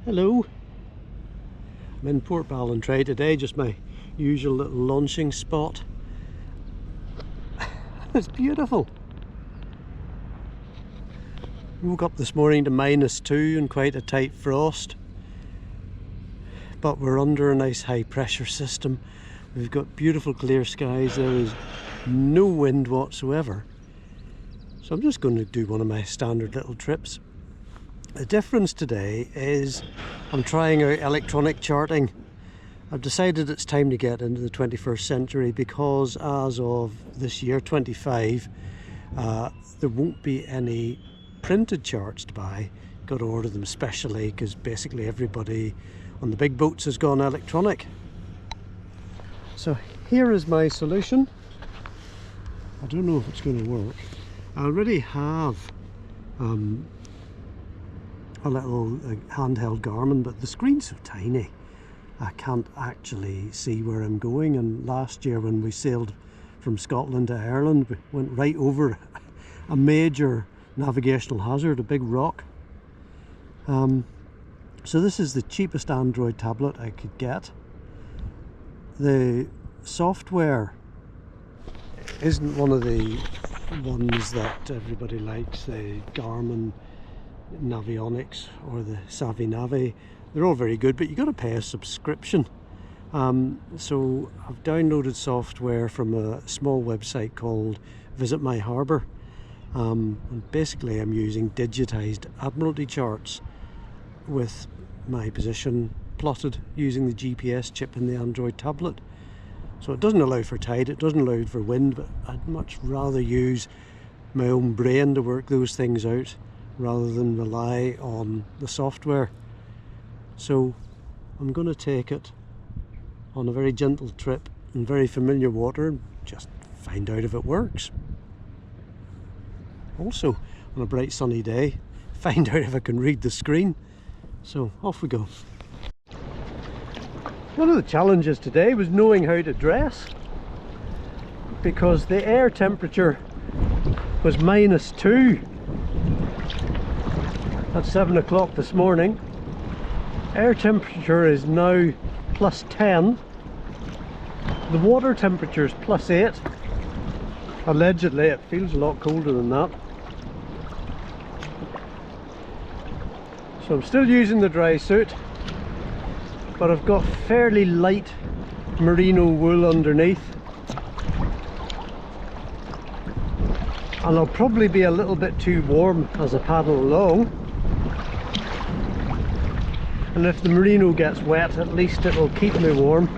Hello, I'm in Port Ballantrae today, just my usual little launching spot. It's beautiful. Woke up this morning to -2 and quite a tight frost, but we're under a nice high pressure system. We've got beautiful clear skies, there is no wind whatsoever. So I'm just going to do one of my standard little trips. The difference today is I'm trying out electronic charting. I've decided it's time to get into the 21st century because as of this year, 25, there won't be any printed charts to buy. Got to order them specially because basically everybody on the big boats has gone electronic. So here is my solution. I don't know if it's going to work. I already have a little handheld Garmin, but the screen's so tiny I can't actually see where I'm going. And last year when we sailed from Scotland to Ireland, we went right over a major navigational hazard, a big rock. So this is the cheapest Android tablet I could get. The software isn't one of the ones that everybody likes, the Garmin Navionics or the Savvy Navi. They're all very good, but you got to pay a subscription. So I've downloaded software from a small website called Visit My Harbour, and basically I'm using digitized Admiralty charts with my position plotted using the GPS chip in the Android tablet. So it doesn't allow for tide, it doesn't allow for wind, but I'd much rather use my own brain to work those things out rather than rely on the software. So I'm going to take it on a very gentle trip in very familiar water and just find out if it works. Also, on a bright sunny day, find out if I can read the screen. So off we go. One of the challenges today was knowing how to dress, because the air temperature was -2 at 7 o'clock this morning. Air temperature is now +10. The water temperature is +8. Allegedly it feels a lot colder than that. So I'm still using the dry suit, but I've got fairly light merino wool underneath, and I'll probably be a little bit too warm as I paddle along. And if the merino gets wet, at least it'll keep me warm.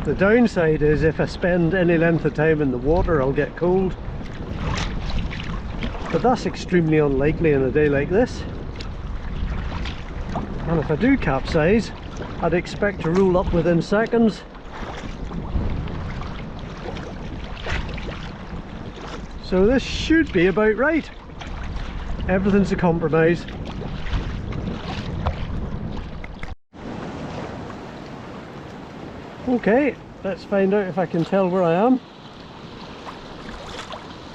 The downside is if I spend any length of time in the water, I'll get cold. But that's extremely unlikely in a day like this. And if I do capsize, I'd expect to roll up within seconds. So this should be about right. Everything's a compromise. Okay, let's find out if I can tell where I am.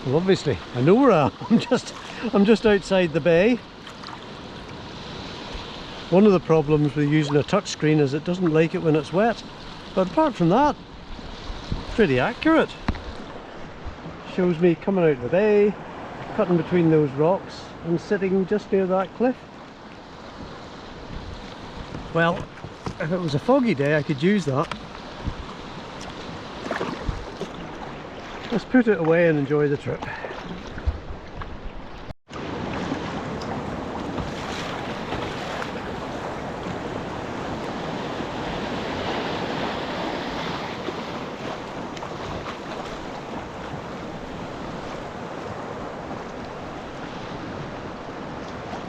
Well, obviously I know where I am. I'm just outside the bay. One of the problems with using a touchscreen is it doesn't like it when it's wet, but apart from that, pretty accurate. Shows me coming out of the bay, cutting between those rocks and sitting just near that cliff. Well, if it was a foggy day I could use that. Let's put it away and enjoy the trip.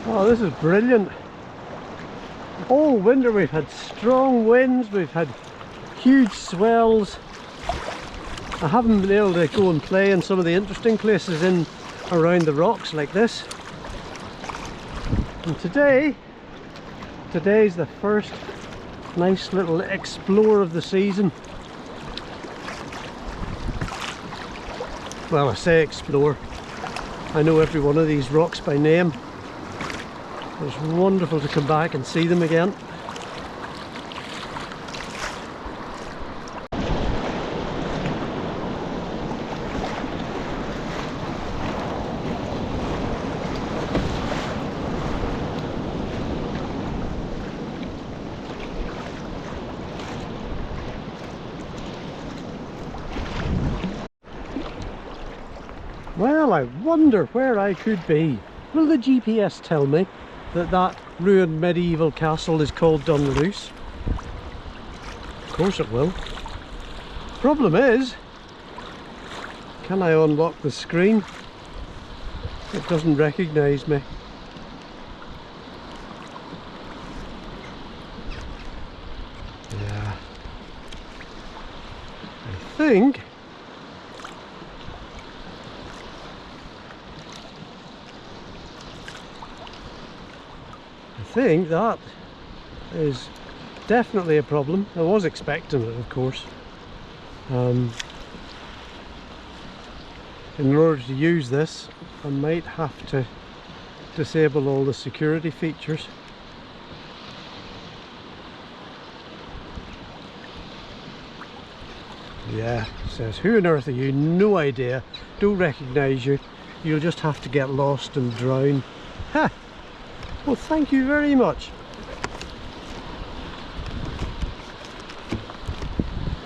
Oh, this is brilliant. All winter we've had strong winds, we've had huge swells. I haven't been able to go and play in some of the interesting places in around the rocks like this. And today's the first nice little explore of the season. Well, I say explore, I know every one of these rocks by name. It's wonderful to come back and see them again. Well, I wonder where I could be. Will the GPS tell me that that ruined medieval castle is called Dunluce? Of course it will. Problem is, can I unlock the screen? It doesn't recognise me. Yeah. I think that is definitely a problem. I was expecting it, of course. In order to use this, I might have to disable all the security features. Yeah, it says, who on earth are you? No idea. Don't recognise you. You'll just have to get lost and drown. Ha! Well, thank you very much.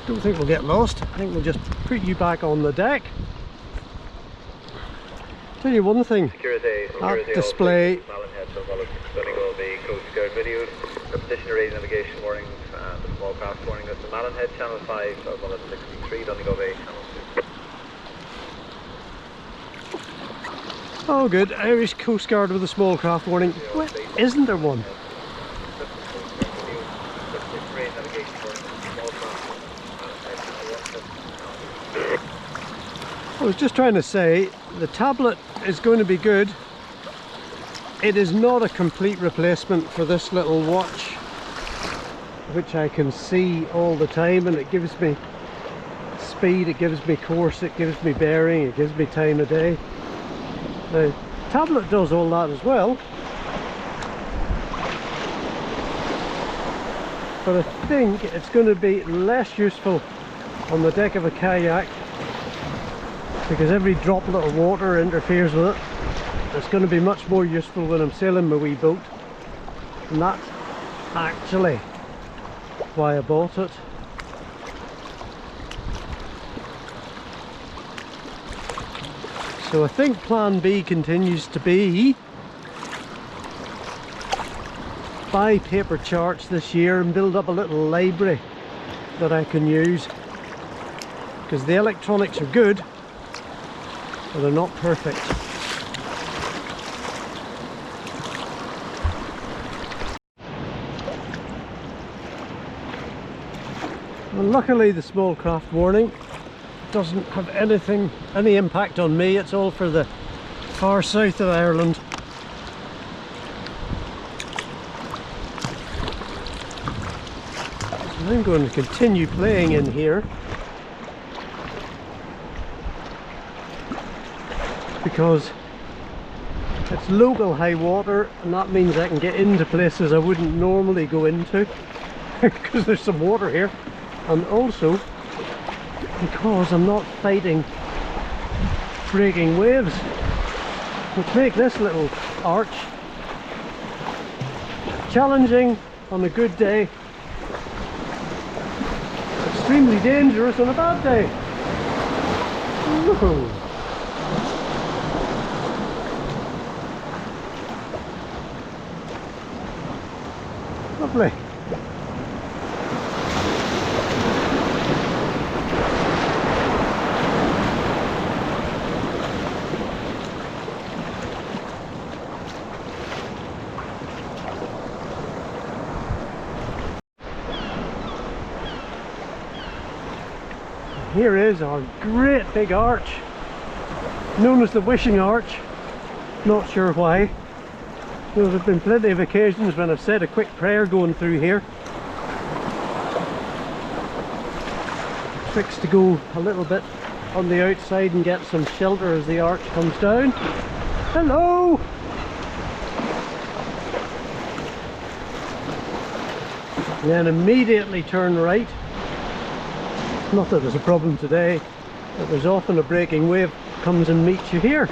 Don't think we'll get lost. I think we'll just put you back on the deck. Tell you one thing, that display Marine Navigation warnings and the small craft warning. That's the Mallinhead Channel 5, as well as 63 Donegal Bay Channel 2. Oh good, Irish Coast Guard with a small craft warning. Well, isn't there one? I was just trying to say, the tablet is going to be good. It is not a complete replacement for this little watch, which I can see all the time, and it gives me speed, it gives me course, it gives me bearing, it gives me time of day. The tablet does all that as well, but I think it's going to be less useful on the deck of a kayak, because every droplet of water interferes with it. It's going to be much more useful when I'm sailing my wee boat, and that's actually why I bought it. So I think plan B continues to be buy paper charts this year and build up a little library that I can use, because the electronics are good but they're not perfect. Well, luckily the small craft warning doesn't have any impact on me. It's all for the far south of Ireland. So I'm going to continue playing in here, because it's local high water, and that means I can get into places I wouldn't normally go into because there's some water here, and also because I'm not fighting breaking waves, which make this little arch challenging on a good day, extremely dangerous on a bad day. Whoa. Lovely. Here is our great big arch, known as the Wishing Arch. Not sure why. There have been plenty of occasions when I've said a quick prayer going through here. Tricks to go a little bit on the outside and get some shelter as the arch comes down. Hello! and then immediately turn right. Not that there's a problem today, but there's often a breaking wave comes and meets you here.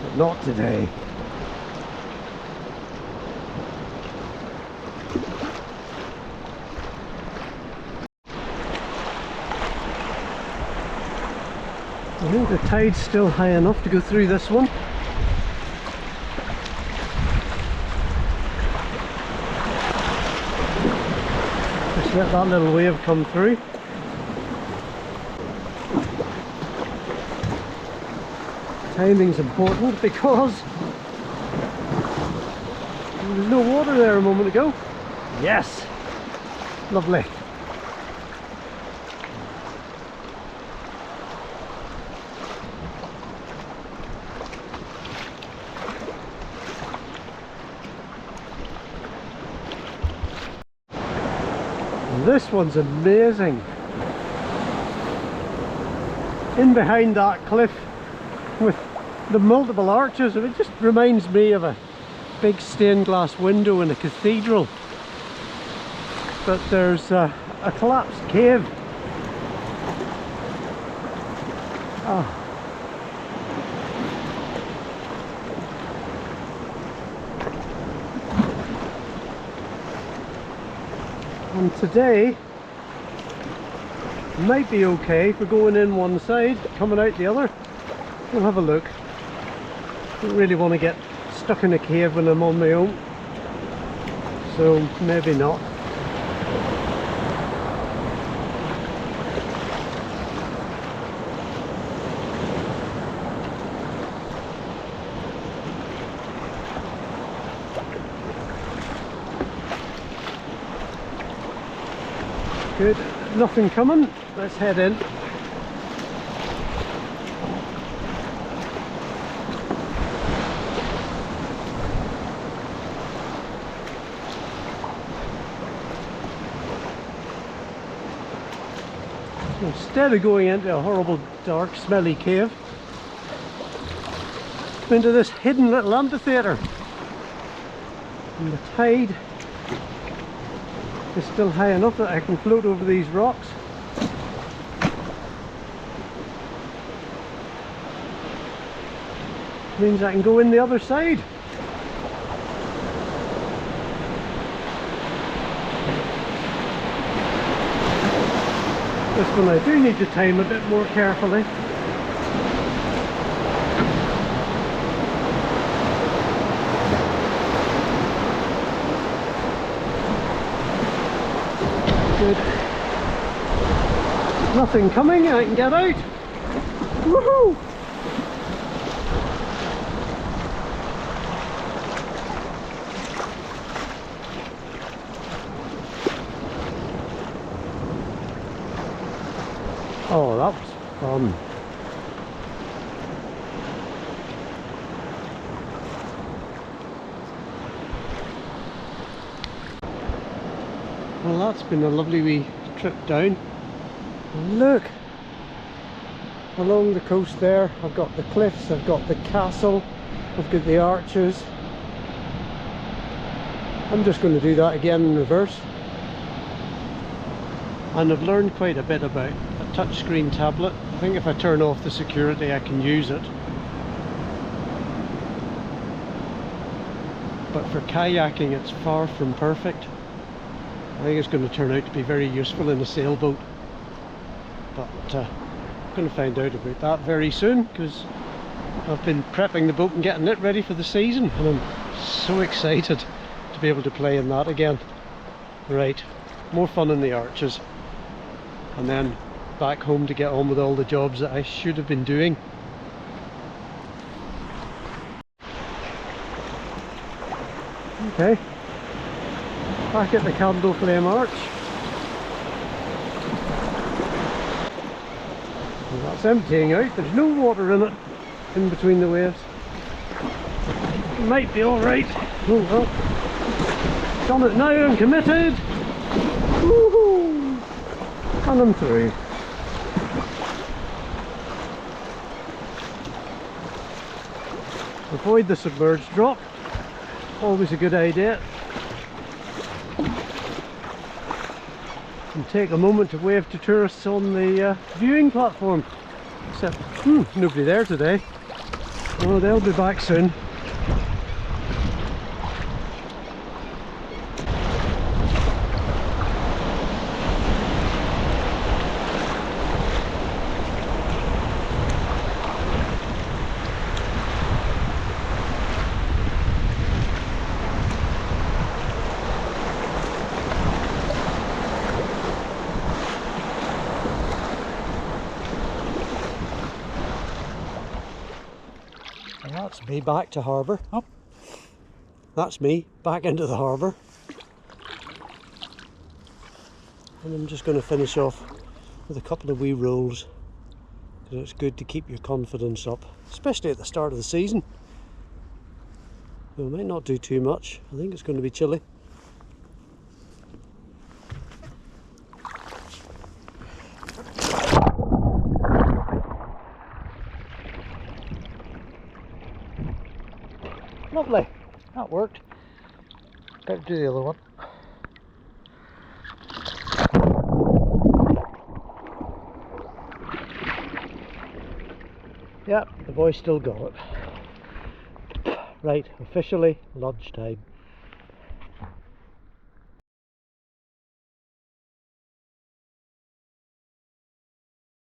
But not today. I think the tide's still high enough to go through this one. Just let that little wave come through. Timing's important because there was no water there a moment ago. Yes! Lovely. This one's amazing. In behind that cliff with the multiple arches, it just reminds me of a big stained glass window in a cathedral. But there's a collapsed cave. Oh. And today might be okay for going in one side, coming out the other. We'll have a look. Don't really want to get stuck in a cave when I'm on my own, so maybe not. Good, nothing coming, let's head in. Instead of going into a horrible, dark, smelly cave, come into this hidden little amphitheatre. And the tide is still high enough that I can float over these rocks. Means I can go in the other side. This one I do need to time a bit more carefully. Good. Nothing coming, I can get out. Woohoo! Oh, that was fun. Well, that's been a lovely wee trip down. And look! Along the coast there, I've got the cliffs, I've got the castle, I've got the arches. I'm just going to do that again in reverse. And I've learned quite a bit about a touchscreen tablet. I think if I turn off the security I can use it. But for kayaking it's far from perfect. I think it's going to turn out to be very useful in a sailboat. But I'm going to find out about that very soon, because I've been prepping the boat and getting it ready for the season. And I'm so excited to be able to play in that again. Right, more fun in the arches. And then back home to get on with all the jobs that I should have been doing. Okay, back at the Candle Flame Arch. Well, that's emptying out, there's no water in it, in between the waves. It might be alright. Oh well, done it now, I'm committed. Woohoo! And I'm through. Avoid the submerged drop, always a good idea. and take a moment to wave to tourists on the viewing platform. Except, nobody there today. Oh, they'll be back soon. That's me back to harbour. Oh, that's me back into the harbour. And I'm just going to finish off with a couple of wee rolls, because it's good to keep your confidence up, especially at the start of the season. We might not do too much. I think it's going to be chilly. Lovely, that worked. Better do the other one. Yep, the boy still got it. Right, officially lunchtime.